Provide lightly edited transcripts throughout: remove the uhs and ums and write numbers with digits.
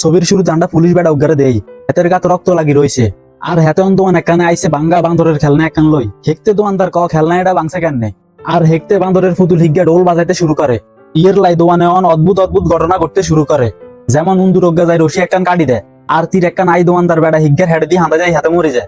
ছবির শুরুতে আমরা পুলিশ বেড়া উগারে দেই, হাতের গাত রক্ত লাগি রয়েছে। আর হেতে দোয়ান একখানে আইসে বাঙ্গা বান্দরের খেলনা একখান লই। হেকতে দোয়ানদার ক খেলনা এটা বাংসে কেন, আর হেকতে বান্দরের পুতুল হিগা ঢোল বাজাইতে শুরু করে। ইয়ের লাই দোয়ানে অদ্ভুত অদ্ভুত ঘটনা ঘটতে শুরু করে। যেমন উন্দুর অজ্ঞা যায় রশি একখান কাটি দেয়, আর তীর একখান আই দোয়ানদার বেড়া হিগার হেডে দিয়ে হাঁদা যায়, হাতে মরে যায়।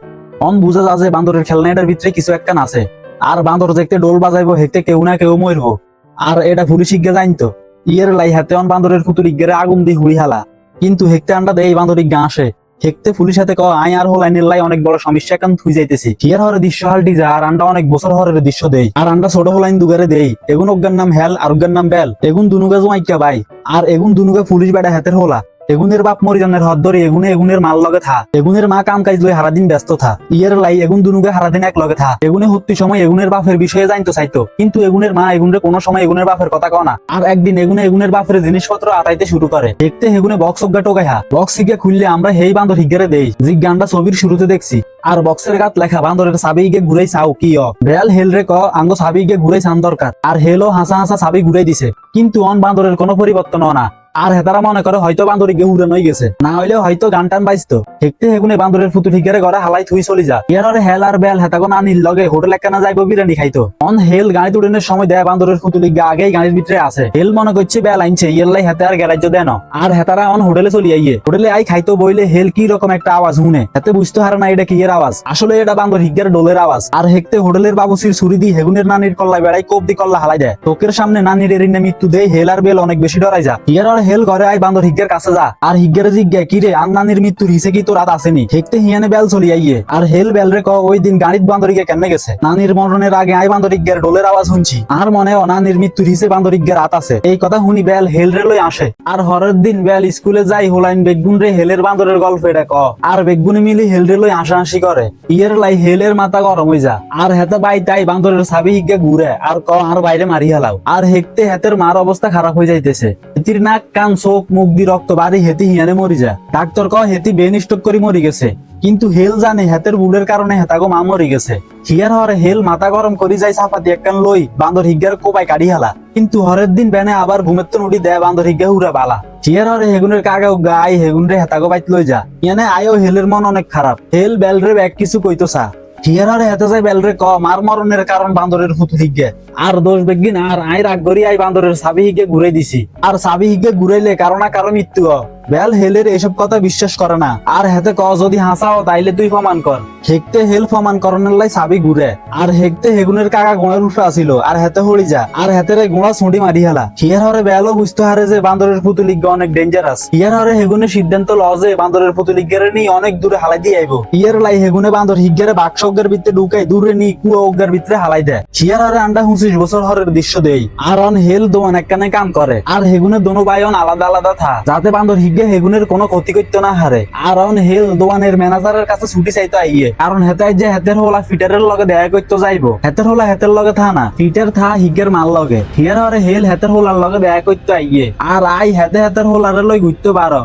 বুঝা যা যে বান্দরের খেলনা এটার ভিতরে কিছু একখান আছে। আর বান্দর দেখতে ডোল বাজাইবো, হেকতে কেউ না কেউ মরবো। আর এটা পুলিশ হিগা জানতো। ইয়ের লাই হাতে বান্দরের পুতুল হিগারে আগুন দিয়ে হুড়ি হালা। কিন্তু হেকতে আন্ডা দেয় এই বান্দর হিগা আসে। হেকতে পুলিশ হাতে আই আর হোলাইনের লাই অনেক বড় সমস্যা কান থুই যাইতেছি। হিয়ার হরে দৃশ্য হালটি যা, আর আন্ডা অনেক বছর হরের দৃশ্য দেই। আর আন্ডা ছোট হোলাইন দুগারে দেই। এগুন অজ্ঞার নাম হেল আর অজ্ঞার নাম বেল। এগুন দুনুগা জমাইকা ভাই। আর এগুন দুনুগা পুলিশ বেড়া হাতের হোলা। এগুনের বাপ মরিজনের হদ ধরে এগুনের মাল লগে থা। এগুনের মা কাম কাজ লই হারাদিন ব্যস্ত থা। ইয়ের লাই এগুন দুনুগে হারাদিন এক লগে থা। এগুনে হত্তি সময় এগুনের বাপের বিষয়ে জানতো চাইতো, কিন্তু এগুনের মা এগুনের কোনো সময় এগুনের বাপের কথা কয় না। আর একদিন এগুনের বাপের জিনিসপত্র আটাইতে শুরু করে। দেখতে এগুনে বক্স অজ্ঞা টোকাইহা। বক্স হিগে খুললে আমরা হেই বান্দর হিগারে দেই, যে গানটা ছবির শুরুতে দেখছি। আর বক্সের গাত লেখা বান্দরের চাবি গিয়ে ঘুরাই চাও কি বেল হেল রে আঙ্গ চাবি গিয়ে ঘুরাই চান দরকার। আর হেলও হাসা হাসা চাবি ঘুরাই দিছে, কিন্তু বান্দরের কোনো পরিবর্তন না। আর হেতারা মনে করে হয়তো বান্দরি গিয়ে উড়ানো গেছে, না হইলেও হয়তো গান টান বাজতো। হেকতে হেগুনে বান্দরের ফুতু ঠিকারে ঘরে হালাই থুই চলি যা। ইয়ারে হেল আর বেল হেতাগো না নিল লগে হোটেল একখানা যাইবো বিরিয়ানি খাইতো। হেল গাড়ি উড়ানোর সময় দেয় বান্দরের ফুতু লিগা আগেই গাড়ির ভিতরে আছে। হেল মনে করছে বেল আইনছে, ইয়ারলাই হেতে আর গ্যারাজ্য দেন। আর হেতারা হোটেলে চলি আইয়ে। হোটেলে আই খাইতো বইলে হেল কি রকম একটা আওয়াজ শুনে হেতে বুঝতে হারে না এটা কি এর আওয়াজ। আসলে এটা বান্দর হিগার ডোলের আওয়াজ। আর হেকতে হোটেলের বাবুসির ছুরি দিয়ে হেগুনের নানির কল্লায় বেড়াই কোপ দি কল্লা হালাই দেয়। তোকের সামনে নানির এরিনে মৃত্যু দেয়। হেল আর বেল অনেক বেশি ডরাই যা। ইয়ার আর হেল ঘরে আই বান্দর হিগার কাছে যা। আর হিগারে জিজ্ঞা কি রে আর নানির মৃত্যুর হিসে কি তোর রাত আসেনি। হেকতে হিয়ানে বেল চলি আইয়ে। আর হেল বেল রে ওই দিন গাড়িত বান্দরিকে কেমনে গেছে। নানির মরণের আগে আই বান্দর হিগার ডোলের আওয়াজ শুনছি। আর মনে নানির মৃত্যুর হিসে বান্দর হিগার রাত আছে। এই কথা শুনি বেল হেল রে লই আসে। আর হরের দিন বেল স্কুলে যাই হোলাইন বেগুন রে হেলের বান্দরের গল্প এটা আর বেগুনে মিলি হেল রে লই হাসাহাসি করে। ইয়ের লাই হেলের মাথা গরম হয়ে যা। আর হেতে বাই তাই বান্দরের চাবি হিগা ঘুরে আর আর বাইরে মারি হেলাও। আর হেকতে হেতের মার অবস্থা খারাপ হয়ে যাইতেছে। হেতির নাক কান চোখ মুখ দি রক্ত বাড়ি হেতি হিয়ানে মরি যা। ডাক্তার হেতি বেন স্ট্রোক করে মরি গেছে। কিন্তু হেল জানে হেতের বুড়ের কারণে হেতাগো মা মরি গেছে। হিয়ার হরে হেল মাথা গরম করি যাই চাপাতি একখান লই বান্দর হিগার কোপাই কাটি হালা। কিন্তু হরের দিন বেনে আবার ঘুমের তো নুড়ি দেয় বান্দর হিগা হুরা বালা। হিয়ার হরে হেগুনের কাগে গাই হেগুন রে হেতাগো বাইত লই যা। ইয়ানে আয়ো হেলের মন অনেক খারাপ। হেল বেল রে এক কিছু কইতো চা। হিয়ার হরে হেতে যাই বেল রে মার মরণের কারণ বান্দরের ফুতু হিগে। আর দোষ বেগিন আর আই রাগ করি আই বান্দরের চাবি হিগে ঘুরাই দিছি। আর চাবি হিগে ঘুরাইলে কারো না কারো মৃত্যু বেল হেলের এসব কথা বিশ্বাস করে না। আর হেতে যদি হাসাও তাইলে তুই প্রমাণ কর। হেকতে হেল প্রমাণ করণের লাই চাবি ঘুরে। আর হেকতে হেগুনের কাকা গোড়ার উঠে আসিল। আর হেতে হড়ি যা। আর হেতের গোড়া ছুঁটি মারি হেলা। হিয়ার হরে বেলও বুঝতে হারে যে বান্দরের পুতুলিজ্ঞা অনেক ডেঞ্জারাস। হিয়ার হরে হেগুনের সিদ্ধান্ত ল যে বান্দরের পুতুলিজ্ঞারে নিয়ে অনেক দূরে হালাই দিয়ে আইব। ইয়ের লাই হেগুনে বান্দর হিগারে বাক্স অজ্ঞার ভিতরে ঢুকাই দূরে নি কুয়া অজ্ঞার ভিতরে হালাই দেয়। হিয়ার হরে আন্ডা 25 বছর হরের দৃশ্য দেই। আর হেল দোয়ান একখানে কাম করে। আর হেগুনে দোনো ভাইয়ন আলাদা আলাদা থা, যাতে বান্দর হিগে হেগুনের কোনো ক্ষতি করতে না হারে। আর হেল দোয়ানের ম্যানেজারের কাছে ছুটি চাইতো আইয়ে। কারণ হেতাই যে হেতের হোলা ফিটারের লগে দেখা করতে যাইবো। হেতের হোলা হেতের লগে থা না, ফিটার থা হিগের মাল লগে। হিয়ার হরে হেল হেতের হোলার লগে দেখা করতে আইয়ে। আর আই হেতের হোলারে লই ঘুরতে পারো।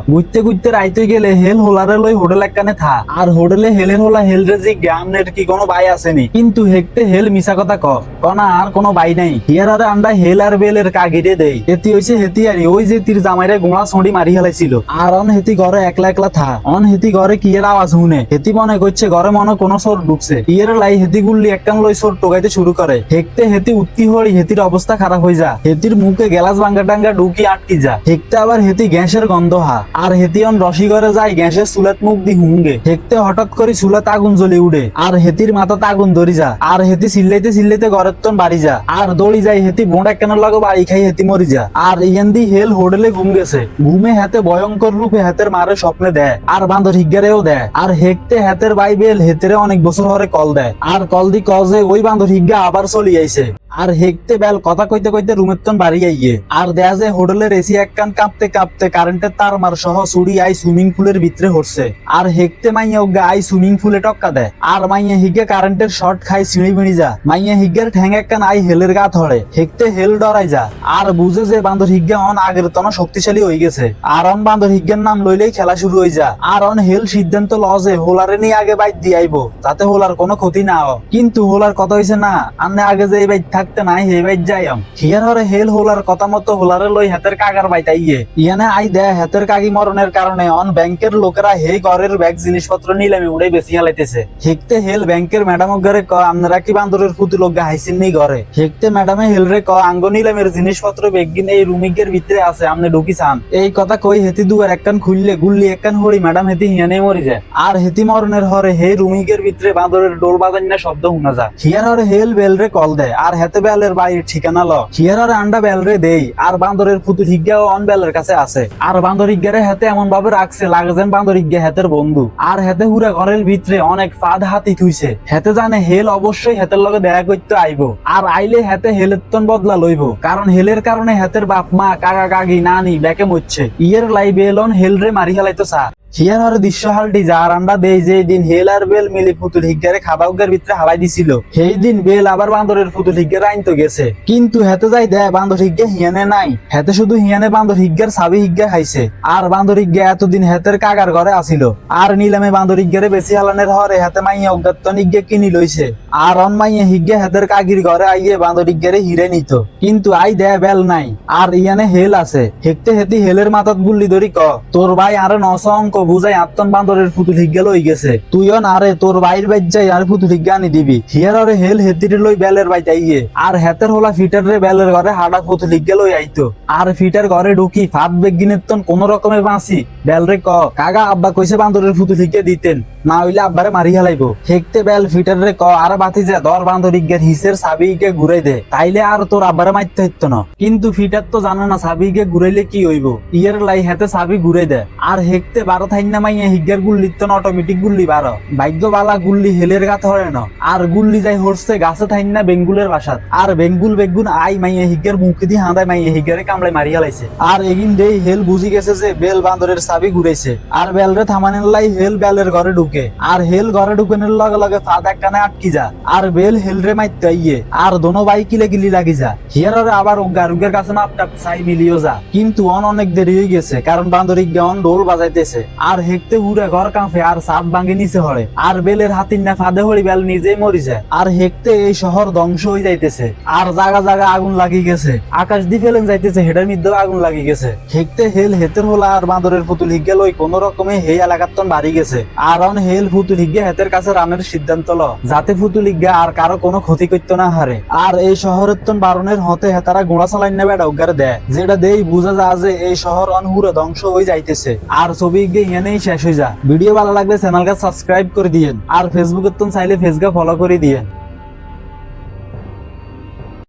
ঘুরতে রাইতে গেলে হেল হোলারে লই হোটেল একখানে থা। আর হোটেলে হেলের হোলা হেল রে জি গ্রামের কি কোনো ভাই আসেনি। কিন্তু হেকতে হেল মিছা কথা কনা আর কোনো ভাই নাই। হিয়ার হরে আন্ডা হেল আর বেলের কাগিরে দেই। এতি হইছে হেতি আরি ওই যে তীর জামাইরে গোড়া ছড়ি মারি হেলাইছিল। আর হেতি ঘরে একলা একলা থা। হেতি ঘরে কি এর আওয়াজ শুনে হেতি মনে করছে ঘরে মনে কোনো চোর ঢুকছে। ইয়ের লাই হেতি গুল্লি একখান লই চোর টোকাইতে শুরু করে। হেকতে হেতি উত্তি হড়ি হেতির অবস্থা খারাপ হয়ে যা। হেতির মুখে গ্যালাস ভাঙ্গা টাঙ্গা ঢুকি আটকি যা। হেকতে আবার হেতি গ্যাসের গন্ধ হা। আর হেতি রসি ঘরে যায় গ্যাসের চুলাত মুখ দি হুঙ্গে। হেকতে হঠাৎ করে চুলাত আগুন জ্বলি উঠে। আর হেতির মাথাতে আগুন ধরি যা। আর হেতি চিল্লাইতে ঘরের তন বাড়ি যা। আর দৌড়ি যায় হেতি বোন একখানের লগে বাড়ি খাই হেতি মরি যা। আর ইয়ান দি হেল হোটেলে ঘুম গেছে। ঘুমে হাতে ভয়ঙ্কর রূপে হাতের মারে স্বপ্নে দেয়। আর বান্দর হিগারেও দেয়। আর হেকতে হাতের বাইবেল হেতেরে অনেক বছর হরে কল দেয়। আর কল দি কজে ওই বান্দর হিগা আবার চলি আইছে। আর হেকতে বেল কথা কইতে কইতে রুমের তন বাড়ি আইয়ে। আর দেয়া যে হোটেলের এসি একখান কাঁপতে কাঁপতে কারেন্টের তার মার সহ চুরি আই সুইমিং পুলের ভিতরে হচ্ছে। আর হেকতে মাইয়া ওগা আই সুইমিং পুলে টক্কা দেয়। আর মাইয়া হিগে কারেন্টের শর্ট খাই ছিঁড়ি মিড়ি যা। মাইয়া হিগের ঠ্যাং একখান আই হেলের গা ধরে। হেকতে হেল ডরাই যা। আর বুঝে যে বান্দর হিগা আগের তন শক্তিশালী হয়ে গেছে। আর বান্দর হিগের নাম লইলেই খেলা শুরু হয়ে যা। আর হেল সিদ্ধান্ত ল যে হোলারে নিয়ে আগে বাইক দিয়ে আইবো, যাতে হোলার কোনো ক্ষতি না হয়। কিন্তু হোলার কথা হয়েছে না, আন্নে আগে যে এই বাইক থাক বাইতে নাই হে বাইত যাইম হিয়ার হরে হেল হোলার কথা মতো হোলারে লই হাতের কাগার বাইতাইয়ে ইয়ানে আই দে হাতের কাগি মরণের কারণে অন ব্যাংকের লোকেরা হে ঘরের ব্যাগ জিনিসপত্র নিলামে উড়ে বেশি হালাইতেছে হেকতে হেল ব্যাংকের ম্যাডাম ঘরে ক আপনারা কি বান্দরের ফুতু লোক হাইছেন নি ঘরে হেকতে ম্যাডামে হেল রে ক আঙ্গ নিলামের জিনিসপত্র বেগিন এই রুমিকের ভিতরে আছে আপনি ঢুকি চান এই কথা কই হেতি দুয়ার একখান খুললে গুল্লি একখান হরি ম্যাডাম হেতি হিয়ানে মরি যায় আর হেতি মরণের হরে হে রুমিকের ভিতরে বান্দরের ডোল বাজান না শব্দ শোনা যায় হিয়ার হরে হেল বেল রে কল দেয় আর হেতে বেলের বাড়ির ঠিকানা ল হিয়ার হরে আন্ডা বেল রে দেই আর বান্দরের ফুতু হিজ্ঞাও অন বেলের কাছে আছে আর বান্দর হিজ্ঞারে হেতে এমন ভাবে রাখছে লাগে যেন বান্দর হিজ্ঞা হেতের বন্ধু আর হেতে হুরা ঘরের ভিতরে অনেক ফাঁদ হাতি থুইছে হেতে জানে হেল অবশ্যই হেতের লগে দেখা করতে আইবো আর আইলে হেতে হেলের তন বদলা লইব কারণ হেলের কারণে হেতের বাপ মা কাকা কাকি নানি ব্যাকে মরছে ইয়ের লাই বেলন হেল রে মারি হেলাইতো স্যার হিয়ার হরে দৃশ্য হালটি যার আন্ডা দেই যে দিন হেল আর বেল মিলি ফুতুল হিজ্ঞারে খাবাউগের ভিতরে হালাই দিছিল সেই দিন বেল আবার বান্দরের ফুতুল হিজ্ঞারে আইনতো গেছে কিন্তু হেতে যাই দেয় বান্দর হিজ্ঞা হিয়ানে নাই হেতে শুধু হিয়ানে বান্দর হিজ্ঞার সাবি হিজ্ঞা খাইছে আর বান্দর হিজ্ঞা এতদিন হেতের কাকার ঘরে আসিল আর নিলামে বান্দর হিজ্ঞারে বেশি হালানের হরে হেতে মাইয়া অজ্ঞাতন হিজ্ঞা কিনি লইছে আর অন মাইয়া হিজ্ঞা হেতের কাকির ঘরে আইয়ে বান্দর হিজ্ঞারে হিরে নিত কিন্তু আই দেয় বেল নাই আর ইয়ানে হেল আছে হেকতে হেতি হেলের মাথাত গুল্লি ধরি ক তোর ভাই আরো 900 অঙ্ক বুঝাই আত্মন বান্দরের ফুতুল হিজ্ঞা লই গেছে তুইও না রে তোর বাইর বাইর যাই আর ফুতুল হিজ্ঞা আনি দিবি হিয়ার হরে হেল হেতিরে লই বেলের বাইতে আইয়ে আর হেতের হলা ফিটার রে বেলের ঘরে হাডা ফুতুল হিজ্ঞা লই আইতো আর ফিটার ঘরে ঢুকি ফাঁদ বেগিনের তন কোন রকমে বাঁচি বেল রে ক কাকা আব্বা কইছে বান্দরের ফুতুল হিজ্ঞা দিতেন না হইলে আব্বারে মারি হেলাইবো হেকতে বেল ফিটার রে ক আর বাতি যা দর বান্দর হিজ্ঞার হিসের সাবিকে ঘুরাই দে তাইলে আর তোর আব্বারে মারতে হইতো না কিন্তু ফিটার তো জানো না সাবিকে ঘুরাইলে কি হইব ইয়ের লাই হেতে সাবি ঘুরাই দে আর হেকতে 12 থাইনা মাইয়া হিজ্ঞার গুল্লি তো অটোমেটিক গুল্লি 12 ভাগ্য বালা গুল্লি হেলের গাত হরে না আর গুল্লি যাই হরছে গাছে থাইনা বেঙ্গুলের বাসাত আর বেঙ্গুল বেগুন আই মাইয়া হিজ্ঞার মুখ দি হাঁদায় মাইয়া হিজ্ঞারে কামড়াই মারি হেলাইছে আর এগিন দেই হেল বুঝি গেছে যে বেল বান্দরের সাবি ঘুরাইছে আর বেল রে থামানের লাই হেল বেলের ঘরে ঢুকে আর হেল ঘরে ঢুকানোর লগে লগে ফাঁদ একখানে আটকি যা আর বেল হেল রে মাইতে আইয়ে আর দোনো বাই কিলে গিলি লাগি যা হিয়ারে আবার গারুগের কাছে মাপটাপ চাই মিলিও যা কিন্তু অনেক দেরি হয়ে গেছে কারণ বান্দর হিজ্ঞা ডোল বাজাইতেছে আর হেকতে উড়ে ঘর কাঁপে আর সাপ ভাঙে নিচে হরে আর বেলের হাতির না ফাঁদে হরি বেল নিজেই মরি যায় আর হেকতে এই শহর ধ্বংস হয়ে যাইতেছে আর জায়গা জায়গা আগুন লাগি গেছে আকাশ দি ফেলেন যাইতেছে হেডার মধ্যে আগুন লাগি গেছে হেকতে হেল হেতের হোলা আর বান্দরের ফুতুল হিজ্ঞা লই কোন রকমে হে এলাকার তন বাড়ি গেছে আর অন হেল ফুতুল হিজ্ঞা হেতের কাছে রানের সিদ্ধান্ত ল যাতে ফুতুল হিজ্ঞা আর কারো কোনো ক্ষতি করতে না হারে আর এই শহরের তন বারণের হতে হেতারা গোড়া চালাই নেবে ডগার দেয় যেটা দেই বুঝা যা যে এই শহর অনহুরে ধ্বংস হয়ে যাইতেছে আর ছবি হিয়ানেই শেষ হয়ে যা ভিডিও ভালো লাগলে চ্যানেলকে সাবস্ক্রাইব করে দিয়েন আর ফেসবুকের তো চাইলে ফেসবুকে ফলো করে দিয়েন।